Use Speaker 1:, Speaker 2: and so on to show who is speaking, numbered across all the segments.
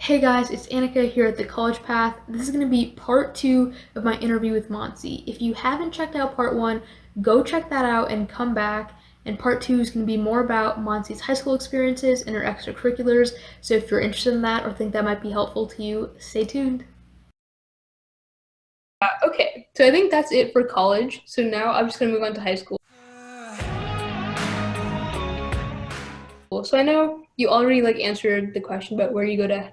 Speaker 1: Hey guys, it's Annika here at The College Path. This is going to be part two of my interview with Mansi. If you haven't checked out part one, go check that out and come back. And part two is going to be more about Mansi's high school experiences and her extracurriculars. So if you're interested in that or think that might be helpful to you, stay tuned. Okay, so I think that's it for college. So now I'm just going to move on to high school. So I know you already answered the question about where you go to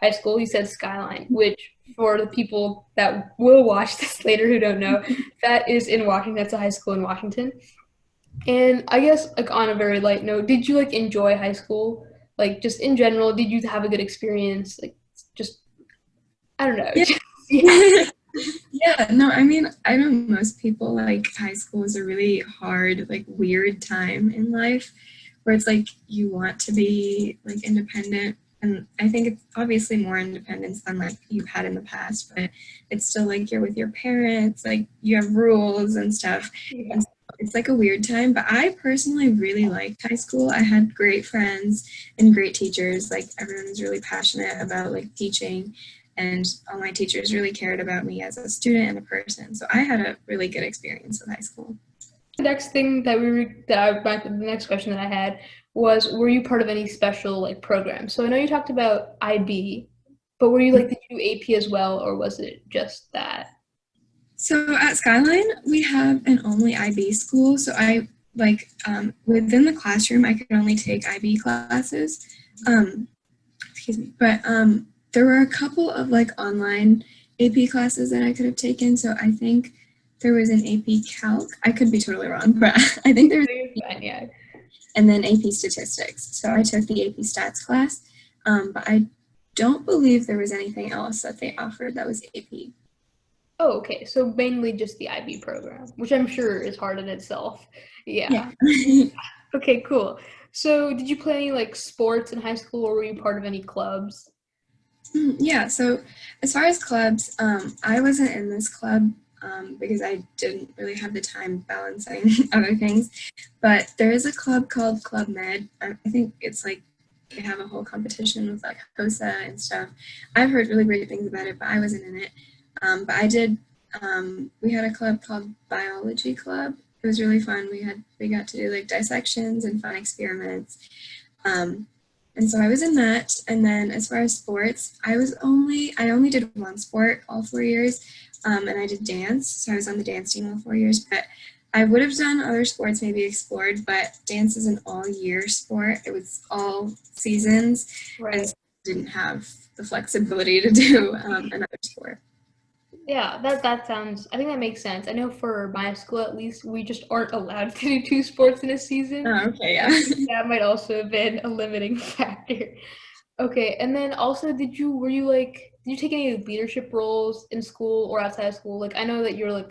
Speaker 1: high school. You said Skyline, which for the people that will watch this later who don't know, that is in Washington. That's a high school in Washington. And I guess on a very light note, did you enjoy high school? Just in general, did you have a good experience? Just I don't know.
Speaker 2: Yeah.
Speaker 1: Just, yeah.
Speaker 2: Yeah, no, I mean, I know most people high school is a really hard, weird time in life where it's you want to be independent. And I think it's obviously more independence than you've had in the past, but it's still you're with your parents, you have rules and stuff.
Speaker 1: Yeah.
Speaker 2: And so it's a weird time, but I personally really liked high school. I had great friends and great teachers. Everyone was really passionate about teaching, and all my teachers really cared about me as a student and a person. So I had a really good experience with high school.
Speaker 1: The next thing that the next question that I had was, were you part of any special programs? So I know you talked about IB, but were you did you do AP as well, or was it just that?
Speaker 2: So at Skyline, we have an only IB school. So I within the classroom, I could only take IB classes. Excuse me. But there were a couple of online AP classes that I could have taken. So I think there was an AP Calc. I could be totally wrong, but I think there was,
Speaker 1: Fine, yeah.
Speaker 2: and then AP Statistics. So I took the AP Stats class, but I don't believe there was anything else that they offered that was AP.
Speaker 1: Oh, okay. So mainly just the IB program, which I'm sure is hard in itself.
Speaker 2: Yeah.
Speaker 1: Yeah. Okay, cool. So did you play any sports in high school, or were you part of any clubs?
Speaker 2: Yeah, so as far as clubs, I wasn't in this club because I didn't really have the time balancing other things. But there is a club called Club Med. I think it's they have a whole competition with HOSA and stuff. I've heard really great things about it, but I wasn't in it. But I did. We had a club called Biology Club. It was really fun. We got to do dissections and fun experiments. Um, and so I was in that. And then as far as sports, I only did one sport all 4 years, and I did dance. So I was on the dance team all 4 years. But I would have done other sports, maybe explored, but dance is an all-year sport. It was all seasons, and so
Speaker 1: Right.
Speaker 2: I didn't have the flexibility to do another sport.
Speaker 1: Yeah, that sounds, I think that makes sense. I know for my school at least, we just aren't allowed to do two sports in a season.
Speaker 2: Oh, okay,
Speaker 1: So
Speaker 2: yeah.
Speaker 1: I think that might also have been a limiting factor. Okay, and then also were you did you take any leadership roles in school or outside of school? I know that you're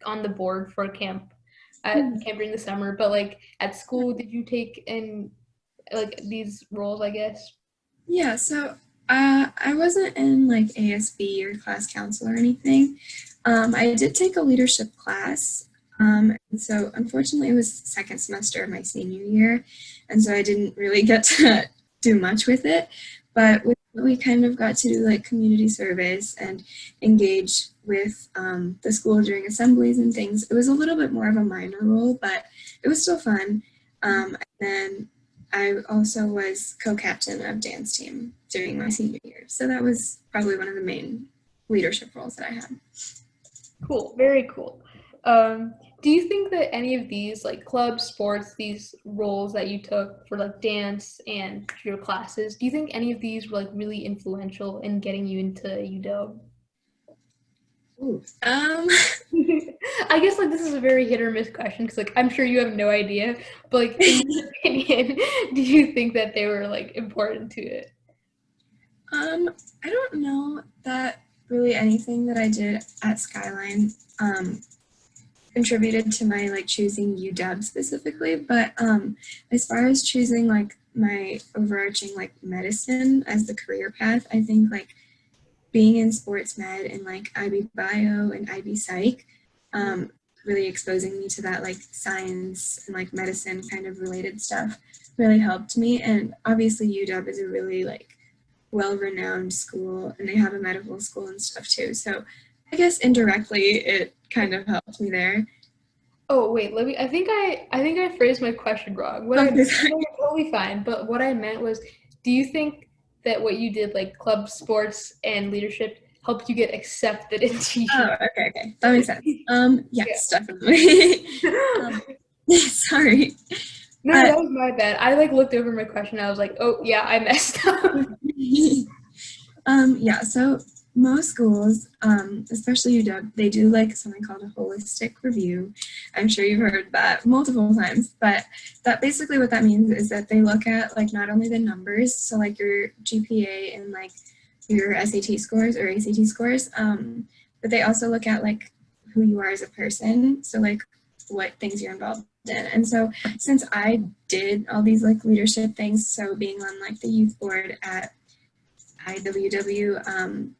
Speaker 1: on the board for a camp at camp during the summer, but at school, did you take in these roles, I guess?
Speaker 2: Yeah, so I wasn't in ASB or class council or anything. I did take a leadership class. And so unfortunately it was second semester of my senior year. And so I didn't really get to do much with it. But we kind of got to do community service and engage with the school during assemblies and things. It was a little bit more of a minor role, but it was still fun. And then I also was co-captain of dance team during my senior year. So that was probably one of the main leadership roles that I had.
Speaker 1: Cool, very cool. Do you think that any of these club sports, these roles that you took for dance and your classes, do you think any of these were really influential in getting you into UW?
Speaker 2: Ooh.
Speaker 1: I guess this is a very hit or miss question because I'm sure you have no idea, but in your opinion, do you think that they were important to it?
Speaker 2: I don't know that really anything that I did at Skyline contributed to my choosing UW specifically, but as far as choosing my overarching medicine as the career path, I think being in sports med and IB bio and IB psych, really exposing me to that science and medicine kind of related stuff really helped me. And obviously UW is a really well-renowned school, and they have a medical school and stuff too. So I guess indirectly it kind of helped me there.
Speaker 1: Oh wait, let me. I think I phrased my question wrong. What I
Speaker 2: Okay,
Speaker 1: no,
Speaker 2: sorry.
Speaker 1: you're totally fine. But what I meant was, do you think that what you did, like club sports and leadership, helped you get accepted into
Speaker 2: Oh,
Speaker 1: uni?
Speaker 2: okay. That makes sense.
Speaker 1: Yeah.
Speaker 2: Yes, definitely. um, sorry.
Speaker 1: No,
Speaker 2: Uh,
Speaker 1: that was my bad. I like looked over my question. I was like, oh yeah, I messed up.
Speaker 2: yeah, so most schools, especially UW, they do like something called a holistic review. I'm sure you've heard that multiple times, but that basically what that means is that they look at like not only the numbers, so like your GPA and like your SAT scores or ACT scores, but they also look at like who you are as a person. So like what things you're involved in. And so since I did all these like leadership things, so being on like the youth board at IWW,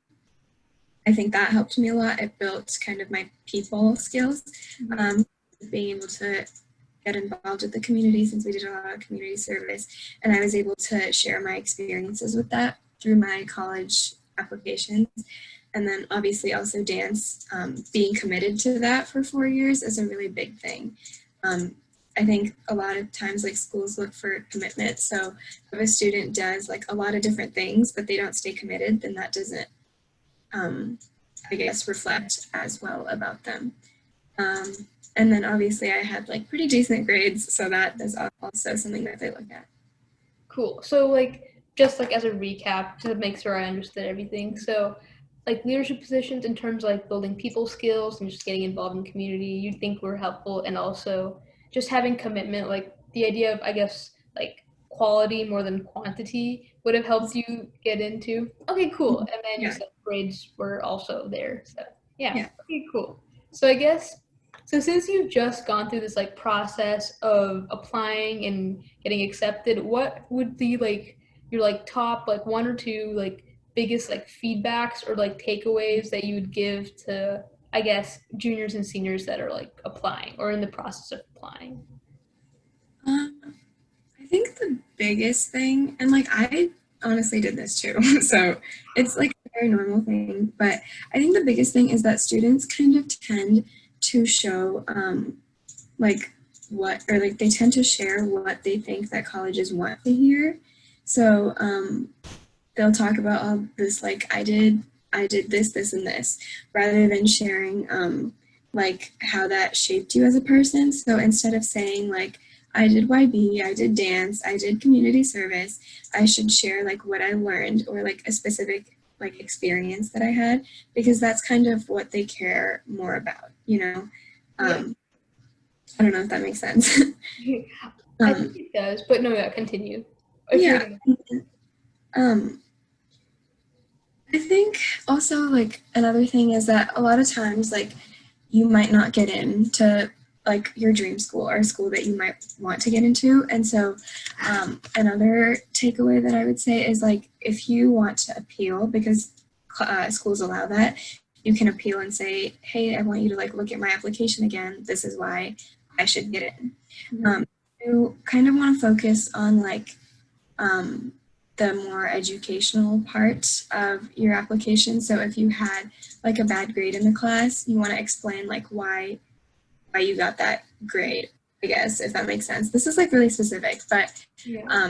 Speaker 2: I think that helped me a lot. It built kind of my people skills, being able to get involved with the community since we did a lot of community service. And I was able to share my experiences with that through my college applications. And then obviously also dance, being committed to that for 4 years is a really big thing. I think a lot of times like schools look for commitment. So if a student does like a lot of different things, but they don't stay committed, then that doesn't, I guess, reflect as well about them. And then obviously I had like pretty decent grades. So that is also something that they look at.
Speaker 1: Cool. So like just like as a recap to make sure I understood everything. So like leadership positions in terms of like building people skills and just getting involved in community, you think were helpful, and also just having commitment, like the idea of I guess like quality more than quantity would have helped you get into. Okay, cool. And then you
Speaker 2: Yeah.
Speaker 1: said grades were also there. So yeah,
Speaker 2: Yeah.
Speaker 1: okay, cool. So I guess so since you've just gone through this like process of applying and getting accepted, what would be like your like top like one or two like biggest like feedbacks or like takeaways that you would give to I guess juniors and seniors that are like applying or in the process of applying?
Speaker 2: Um, I think the biggest thing, and like I honestly did this too, so it's like a very normal thing, but I think the biggest thing is that students kind of tend to show like what, or like they tend to share what they think that colleges want to hear. So they'll talk about all this, like I did this, and this, rather than sharing like how that shaped you as a person. So instead of saying like I did YB, I did dance, I did community service, I should share like what I learned or like a specific like experience that I had, because that's kind of what they care more about, you know.
Speaker 1: Yeah.
Speaker 2: I don't know if that makes sense.
Speaker 1: I think
Speaker 2: um,
Speaker 1: it does, but no, yeah, continue. If you're
Speaker 2: yeah.
Speaker 1: gonna
Speaker 2: Um, I think also like another thing is that a lot of times like you might not get into like your dream school or a school that you might want to get into. And so another takeaway that I would say is like if you want to appeal, because schools allow that, you can appeal and say, hey, I want you to like look at my application again. This is why I should get in. You kind of want to focus on like um, the more educational part of your application. So if you had like a bad grade in the class, you want to explain like why you got that grade, I guess, if that makes sense. This is like really specific, but
Speaker 1: yeah.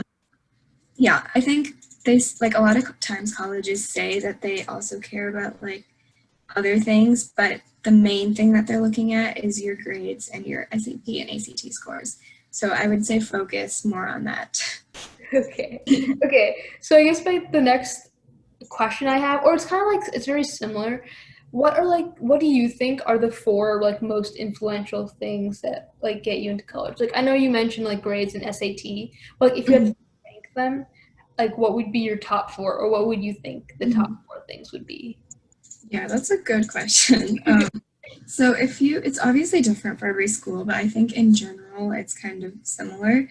Speaker 2: yeah, I think they like a lot of times colleges say that they also care about like other things, but the main thing that they're looking at is your grades and your SAT and ACT scores. So I would say focus more on that.
Speaker 1: Okay. Okay. So I guess the next question I have, or it's kind of like it's very similar. What do you think are the four like most influential things that like get you into college? Like I know you mentioned like grades and SAT, but like if you had to rank them, like what would be your top four, or what would you think the top four things would be?
Speaker 2: Yeah, that's a good question. So if you, it's obviously different for every school, but I think in general it's kind of similar.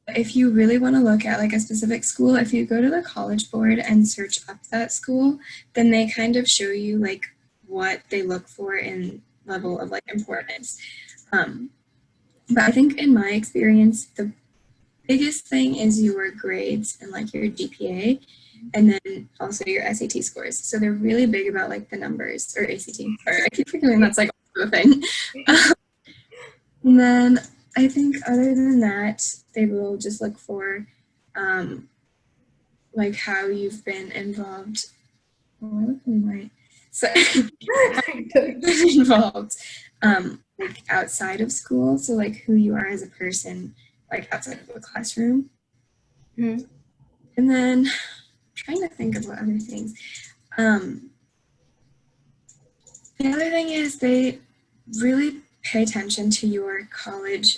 Speaker 2: If you really want to look at like a specific school, if you go to the College Board and search up that school, then they kind of show you like what they look for in level of like importance. But I think in my experience, the biggest thing is your grades and like your GPA. and then also your SAT scores. So they're really big about like the numbers, or ACT. Sorry, I keep forgetting that's like also a thing. And then I think other than that, they will just look for like how you've been involved. Oh, I look really white. So involved like outside of school. So like who you are as a person, like outside of the classroom.
Speaker 1: Mm-hmm.
Speaker 2: And then I'm trying to think of what other things. The other thing is they really pay attention to your college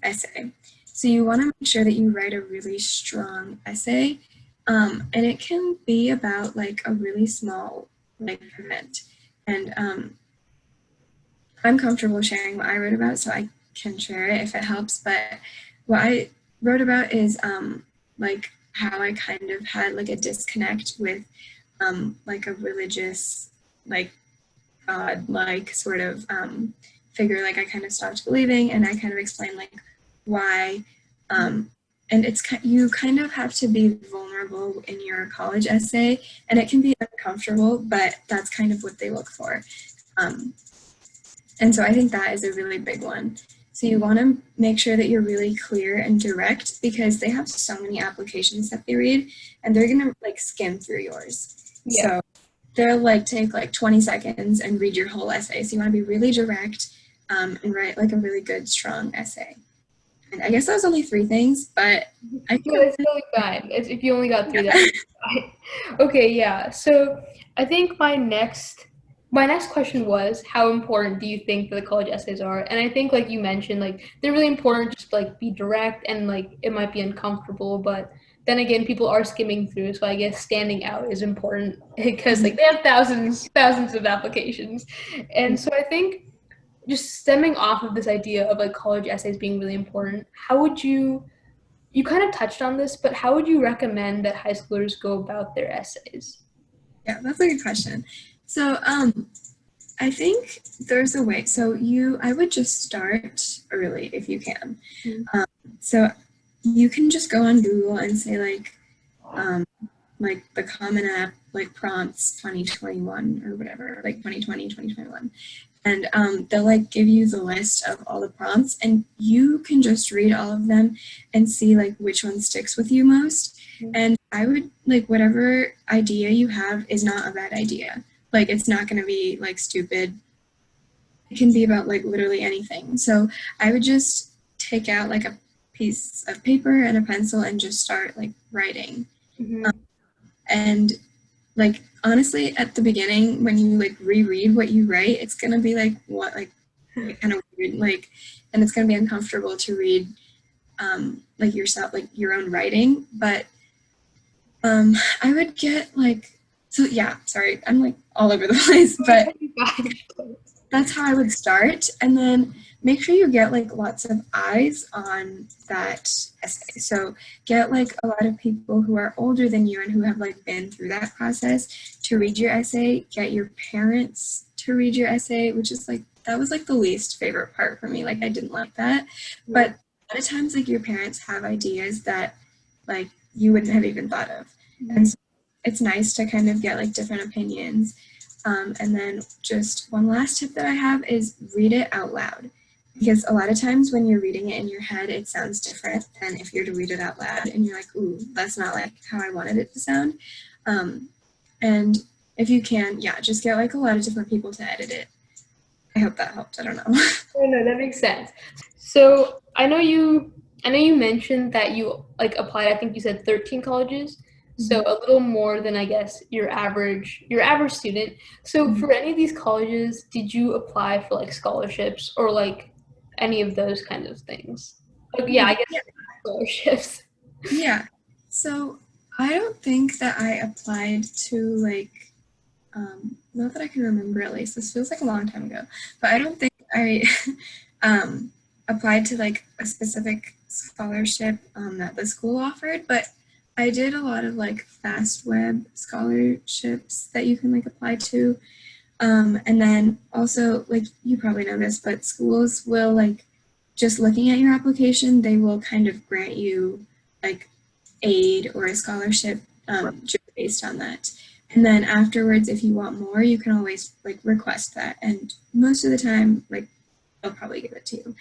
Speaker 2: essay. So you want to make sure that you write a really strong essay, and it can be about like a really small like event. And I'm comfortable sharing what I wrote about, so I can share it if it helps. But what I wrote about is like how I kind of had like a disconnect with like a religious like God-like sort of figure. Like I kind of stopped believing, and I kind of explained like why. And it's you kind of have to be vulnerable in your college essay, and it can be uncomfortable, but that's kind of what they look for. And so I think that is a really big one. So you want to make sure that you're really clear and direct, because they have so many applications that they read, and they're going to like skim through yours.
Speaker 1: Yeah.
Speaker 2: So they'll like take like 20 seconds and read your whole essay. So you want to be really direct and write like a really good, strong essay. And I guess that was only 3 things, but I think
Speaker 1: it's totally fine. If you only got 3, that's fine. Okay, yeah. So I think my next question was, how important do you think the college essays are? And I think, like you mentioned, like they're really important. Just like be direct, and like it might be uncomfortable, but then again, people are skimming through, so I guess standing out is important because like they have thousands of applications, and so I think just stemming off of this idea of like college essays being really important, how would you kind of touched on this, but how would you recommend that high schoolers go about their essays?
Speaker 2: Yeah, that's a good question. So I think there's a way. So I would just start early if you can. So you can just go on Google and say like the Common App, like prompts 2021 or whatever, like 2020, 2021. And they'll like give you the list of all the prompts, and you can just read all of them and see like which one sticks with you most. And I would like whatever idea you have is not a bad idea. Like it's not going to be like stupid. It can be about like literally anything. So I would just take out like a piece of paper and a pencil and just start like writing. And like honestly, at the beginning when you like reread what you write, it's gonna be like what like kind of weird, like, and it's gonna be uncomfortable to read like yourself, like your own writing. But I would get like, so yeah, sorry, I'm like all over the place, but that's how I would start. And then make sure you get like lots of eyes on that essay. So get like a lot of people who are older than you and who have like been through that process to read your essay. Get your parents to read your essay, which is like, that was like the least favorite part for me. Like I didn't like that. But a lot of times like your parents have ideas that like you wouldn't have even thought of. And so it's nice to kind of get like different opinions. And then just one last tip that I have is read it out loud. Because a lot of times when you're reading it in your head, it sounds different than if you're to read it out loud and you're like, ooh, that's not like how I wanted it to sound. And if you can, yeah, just get like a lot of different people to edit it. I hope that helped. I don't know.
Speaker 1: Oh, no, that makes sense. So I know you mentioned that you like applied, I think you said 13 colleges. So a little more than I guess your average student. So for any of these colleges, did you apply for like scholarships or like any of those kinds of things? Like, yeah, I guess scholarships.
Speaker 2: Yeah. So I don't think that I applied to like, not that I can remember at least. This feels like a long time ago, but I don't think I applied to like a specific scholarship that the school offered, but I did a lot of like fast web scholarships that you can like apply to. And then also, like, you probably know this, but schools will like, just looking at your application, they will kind of grant you like aid or a scholarship just based on that. And then afterwards, if you want more, you can always like request that. And most of the time, like they'll probably give it to you.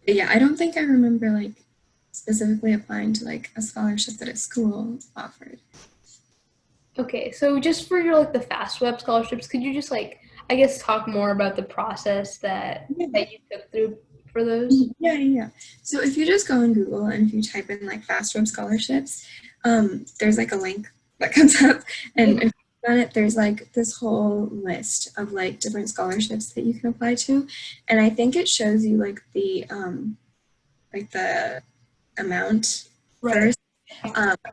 Speaker 2: But yeah, I don't think I remember like specifically applying to like a scholarship that a school offered.
Speaker 1: Okay, so just for your like the fast web scholarships, could you just like I guess talk more about the process that you took through for those?
Speaker 2: Yeah. So if you just go on Google and if you type in like fast web scholarships, there's like a link that comes up, and if you on it, there's like this whole list of like different scholarships that you can apply to, and I think it shows you like the amount
Speaker 1: Right.
Speaker 2: first,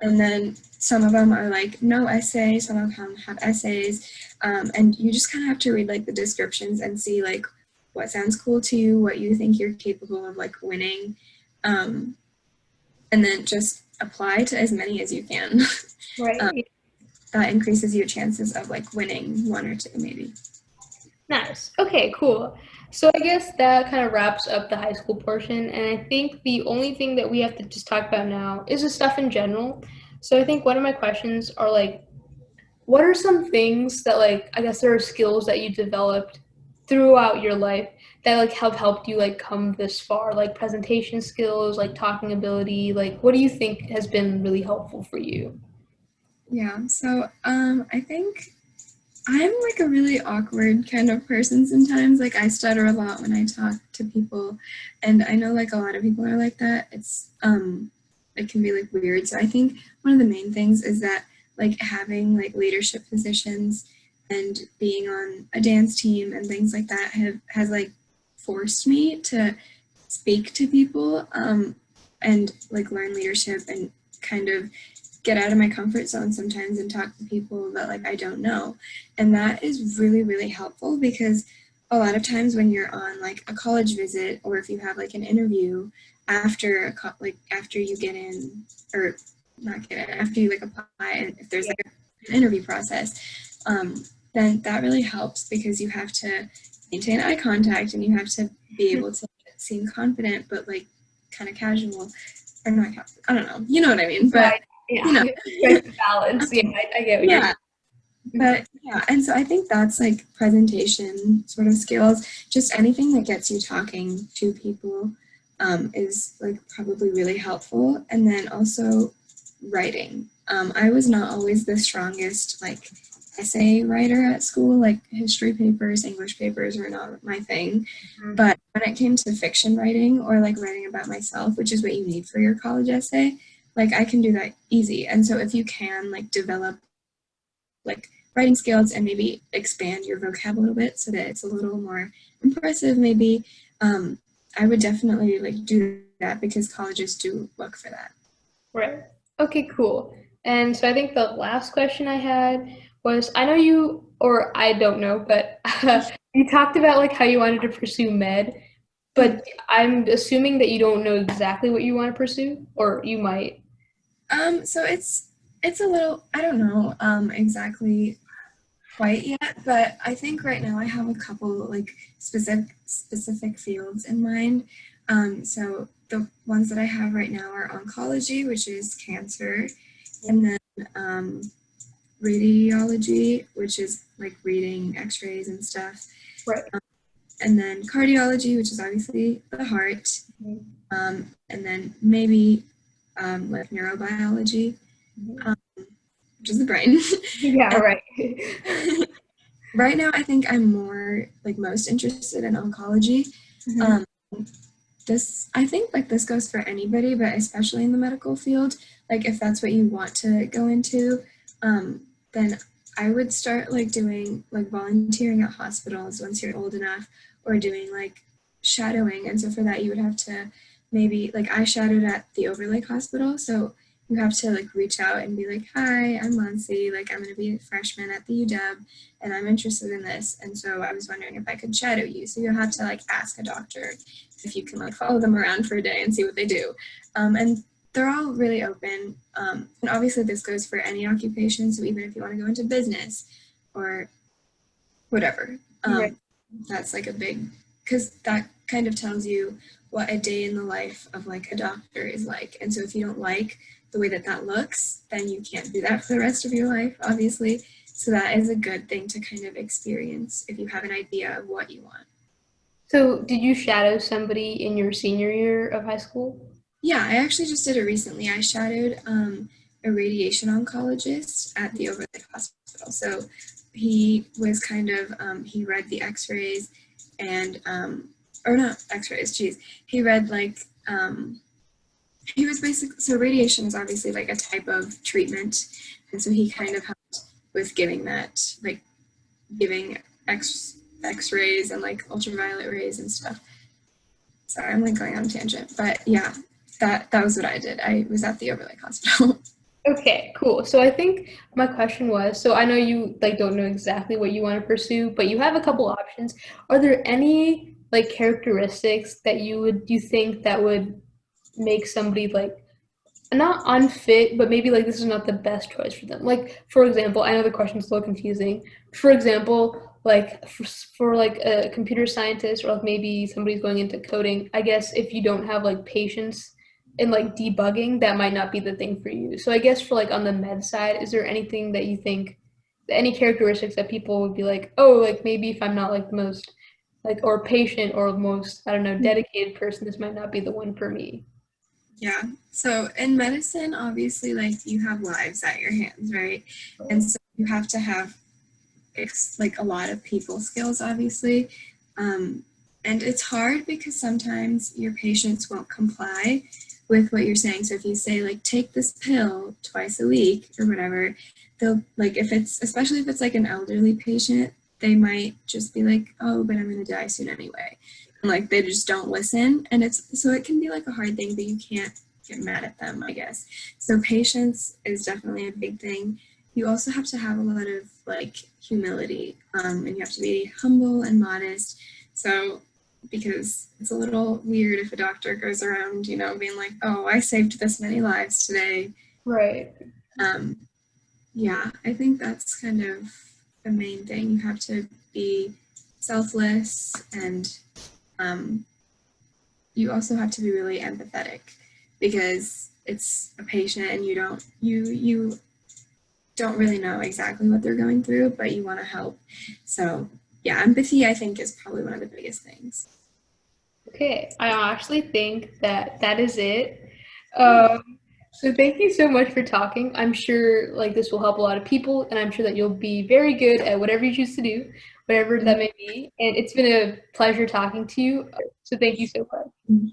Speaker 2: and then some of them are like no essay, some of them have essays, and you just kind of have to read like the descriptions and see like what sounds cool to you, what you think you're capable of like winning, and then just apply to as many as you can.
Speaker 1: Right.
Speaker 2: That increases your chances of like winning one or two maybe.
Speaker 1: Nice. Okay, cool. So I guess that kind of wraps up the high school portion, and I think the only thing that we have to just talk about now is the stuff in general. So I think one of my questions are like, what are some things that like I guess there are skills that you developed throughout your life that like have helped you like come this far, like presentation skills, like talking ability, like what do you think has been really helpful for you?
Speaker 2: Yeah, so I think I'm like a really awkward kind of person sometimes. Like I stutter a lot when I talk to people, and I know like a lot of people are like that. It can be like weird. So I think one of the main things is that like having like leadership positions and being on a dance team and things like that has like forced me to speak to people, and like learn leadership and kind of get out of my comfort zone sometimes and talk to people that like I don't know. And that is really, really helpful because a lot of times when you're on like a college visit or if you have like an interview after after you get in, or not get in, after you like apply, and if there's like an interview process, then that really helps because you have to maintain eye contact and you have to be able to seem confident but like kind of casual, or not casual, I don't know, you know what I mean, but
Speaker 1: Right. Yeah.
Speaker 2: you know.
Speaker 1: Strike the balance. Yeah, I get what you're
Speaker 2: Yeah, but yeah, and so I think that's like presentation sort of skills, just anything that gets you talking to people, is like probably really helpful. And then also writing. I was not always the strongest like essay writer at school, like history papers, English papers were not my thing.
Speaker 1: Mhm.
Speaker 2: But when it came to fiction writing or like writing about myself, which is what you need for your college essay, like I can do that easy. And so if you can like develop like writing skills and maybe expand your vocab a little bit so that it's a little more impressive maybe, I would definitely like do that because colleges do look for that.
Speaker 1: Right. Okay, cool. And so I think the last question I had was I know you, or I don't know, but you talked about like how you wanted to pursue med, but I'm assuming that you don't know exactly what you want to pursue, or you might.
Speaker 2: So it's a little, I don't know exactly quite yet, but I think right now I have a couple like specific fields in mind. So the ones that I have right now are oncology, which is cancer, and then radiology, which is like reading X-rays and stuff,
Speaker 1: Right.
Speaker 2: and then cardiology, which is obviously the heart,
Speaker 1: Mhm.
Speaker 2: and then maybe like neurobiology,
Speaker 1: Mhm.
Speaker 2: um, which is the brain.
Speaker 1: Yeah,
Speaker 2: And
Speaker 1: right.
Speaker 2: right now, I think I'm more like most interested in oncology.
Speaker 1: Mhm.
Speaker 2: Um, this I think like this goes for anybody, but especially in the medical field. Like if that's what you want to go into, then I would start like doing like volunteering at hospitals once you're old enough, or doing like shadowing. And so for that, you would have to maybe like I shadowed at the Overlake Hospital, so you have to like reach out and be like, "Hi, I'm Mansi. Like I'm going to be a freshman at the UW, and I'm interested in this. And so I was wondering if I could shadow you." So you have to like ask a doctor if you can like follow them around for a day and see what they do. And they're all really open. And obviously this goes for any occupation. So even if you want to go into business or whatever,
Speaker 1: Right.
Speaker 2: that's like a big, because that kind of tells you what a day in the life of like a doctor is like. And so if you don't like the way that that looks, then you can't do that for the rest of your life, obviously. So that is a good thing to kind of experience if you have an idea of what you want.
Speaker 1: So, did you shadow somebody in your senior year of high school?
Speaker 2: Yeah, I actually just did it recently. I shadowed a radiation oncologist at the Overlake Hospital. So he was kind of, he read the x-rays and, or not x-rays, geez. He read like, he was basically, so radiation is obviously like a type of treatment. And so he kind of helped with giving that, like giving x-rays and like ultraviolet rays and stuff. Sorry, I'm like going on a tangent, but yeah, that was what I did. I was at the Overlake Hospital.
Speaker 1: Okay, cool. So I think my question was, so I know you like don't know exactly what you want to pursue, but you have a couple options. Are there any like characteristics that you think that would make somebody like not unfit, but maybe like this is not the best choice for them? Like for example, I know the question's a little confusing. For example, like for like a computer scientist or like maybe somebody's going into coding, I guess if you don't have like patience and like debugging, that might not be the thing for you. So I guess for like on the med side, is there anything that you think, any characteristics that people would be like, oh, like maybe if I'm not like the most like or patient or most, I don't know, dedicated person, this might not be the one for me.
Speaker 2: Yeah. So in medicine, obviously, like you have lives at your hands, right? And so you have to have like a lot of people skills, obviously. And it's hard because sometimes your patients won't comply with what you're saying. So if you say like take this pill twice a week or whatever, they'll like if it's especially if it's like an elderly patient, they might just be like, oh, but I'm gonna die soon anyway. And like they just don't listen. And it's so it can be like a hard thing, but you can't get mad at them, I guess. So patience is definitely a big thing. You also have to have a lot of like humility, and you have to be humble and modest. So because it's a little weird if a doctor goes around, you know, being like, oh, I saved this many lives today.
Speaker 1: Right.
Speaker 2: um, yeah, I think that's kind of the main thing. You have to be selfless, and you also have to be really empathetic because it's a patient and you don't really know exactly what they're going through, but you want to help. So yeah, empathy I think is probably one of the biggest things.
Speaker 1: Okay, I actually think that that is it. So thank you so much for talking. I'm sure like this will help a lot of people, and I'm sure that you'll be very good at whatever you choose to do, whatever that may be. And it's been a pleasure talking to you. So thank you so much.